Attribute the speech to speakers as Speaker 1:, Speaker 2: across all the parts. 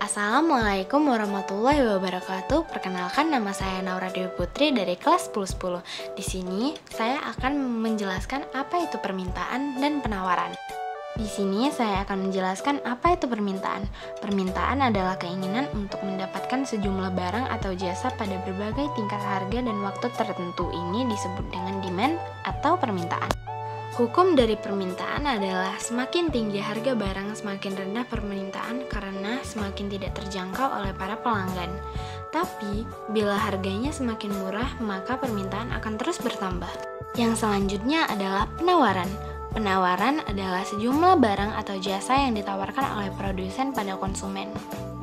Speaker 1: Assalamualaikum warahmatullahi wabarakatuh. Perkenalkan, nama saya Naura Dewi Putri dari kelas 1010. Di sini saya akan menjelaskan apa itu permintaan dan penawaran. Di sini saya akan menjelaskan apa itu permintaan. Permintaan adalah keinginan untuk mendapatkan sejumlah barang atau jasa pada berbagai tingkat harga dan waktu tertentu. Ini disebut dengan demand atau permintaan. Hukum dari permintaan adalah semakin tinggi harga barang, semakin rendah permintaan karena semakin tidak terjangkau oleh para pelanggan. Tapi, bila harganya semakin murah, maka permintaan akan terus bertambah. Yang selanjutnya adalah penawaran. Penawaran adalah sejumlah barang atau jasa yang ditawarkan oleh produsen pada konsumen.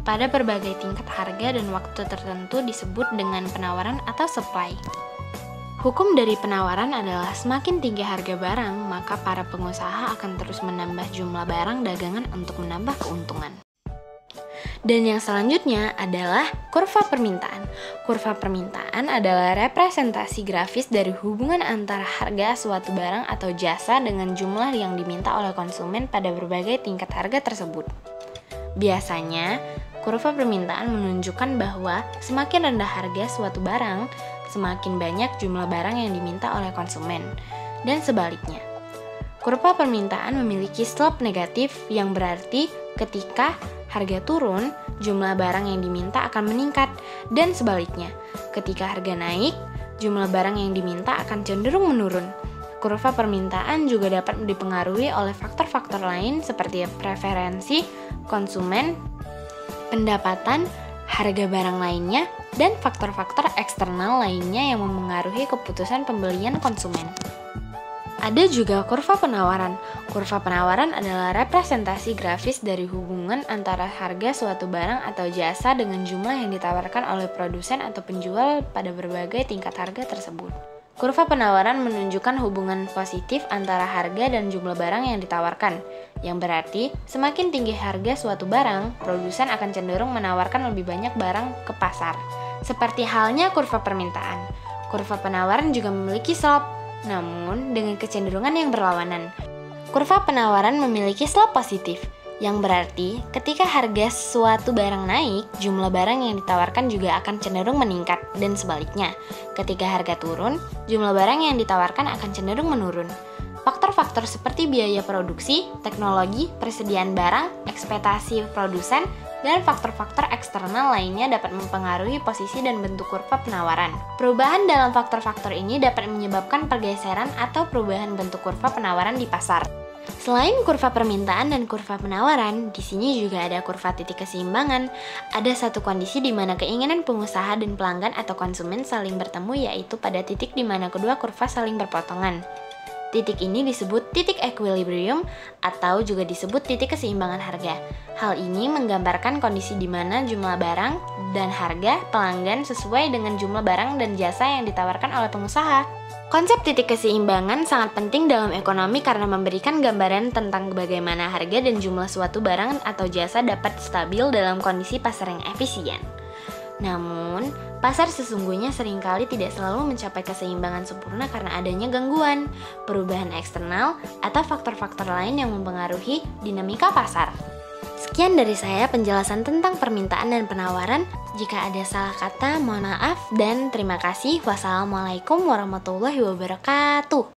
Speaker 1: Pada berbagai tingkat harga dan waktu tertentu disebut dengan penawaran atau supply. Hukum dari penawaran adalah semakin tinggi harga barang, maka para pengusaha akan terus menambah jumlah barang dagangan untuk menambah keuntungan. Dan yang selanjutnya adalah kurva permintaan. Kurva permintaan adalah representasi grafis dari hubungan antara harga suatu barang atau jasa dengan jumlah yang diminta oleh konsumen pada berbagai tingkat harga tersebut. Biasanya, kurva permintaan menunjukkan bahwa semakin rendah harga suatu barang, semakin banyak jumlah barang yang diminta oleh konsumen, dan sebaliknya. Kurva permintaan memiliki slope negatif yang berarti ketika harga turun, jumlah barang yang diminta akan meningkat, dan sebaliknya. Ketika harga naik, jumlah barang yang diminta akan cenderung menurun. Kurva permintaan juga dapat dipengaruhi oleh faktor-faktor lain seperti preferensi konsumen, pendapatan, harga barang lainnya, dan faktor-faktor eksternal lainnya yang memengaruhi keputusan pembelian konsumen. Ada juga kurva penawaran. Kurva penawaran adalah representasi grafis dari hubungan antara harga suatu barang atau jasa dengan jumlah yang ditawarkan oleh produsen atau penjual pada berbagai tingkat harga tersebut. Kurva penawaran menunjukkan hubungan positif antara harga dan jumlah barang yang ditawarkan, yang berarti semakin tinggi harga suatu barang, produsen akan cenderung menawarkan lebih banyak barang ke pasar. Seperti halnya kurva permintaan. Kurva penawaran juga memiliki slope, namun dengan kecenderungan yang berlawanan. Kurva penawaran memiliki slope positif, yang berarti ketika harga suatu barang naik, jumlah barang yang ditawarkan juga akan cenderung meningkat, dan sebaliknya. Ketika harga turun, jumlah barang yang ditawarkan akan cenderung menurun. Faktor-faktor seperti biaya produksi, teknologi, persediaan barang, ekspektasi produsen, dan faktor-faktor eksternal lainnya dapat mempengaruhi posisi dan bentuk kurva penawaran. Perubahan dalam faktor-faktor ini dapat menyebabkan pergeseran atau perubahan bentuk kurva penawaran di pasar. Selain kurva permintaan dan kurva penawaran, di sini juga ada kurva titik keseimbangan. Ada satu kondisi di mana keinginan pengusaha dan pelanggan atau konsumen saling bertemu, yaitu pada titik di mana kedua kurva saling berpotongan. Titik ini disebut titik equilibrium atau juga disebut titik keseimbangan harga. Hal ini menggambarkan kondisi di mana jumlah barang dan harga pelanggan sesuai dengan jumlah barang dan jasa yang ditawarkan oleh pengusaha. Konsep titik keseimbangan sangat penting dalam ekonomi karena memberikan gambaran tentang bagaimana harga dan jumlah suatu barang atau jasa dapat stabil dalam kondisi pasar yang efisien. Namun, pasar sesungguhnya seringkali tidak selalu mencapai keseimbangan sempurna karena adanya gangguan, perubahan eksternal, atau faktor-faktor lain yang mempengaruhi dinamika pasar. Sekian dari saya penjelasan tentang permintaan dan penawaran. Jika ada salah kata, mohon maaf dan terima kasih. Wassalamualaikum warahmatullahi wabarakatuh.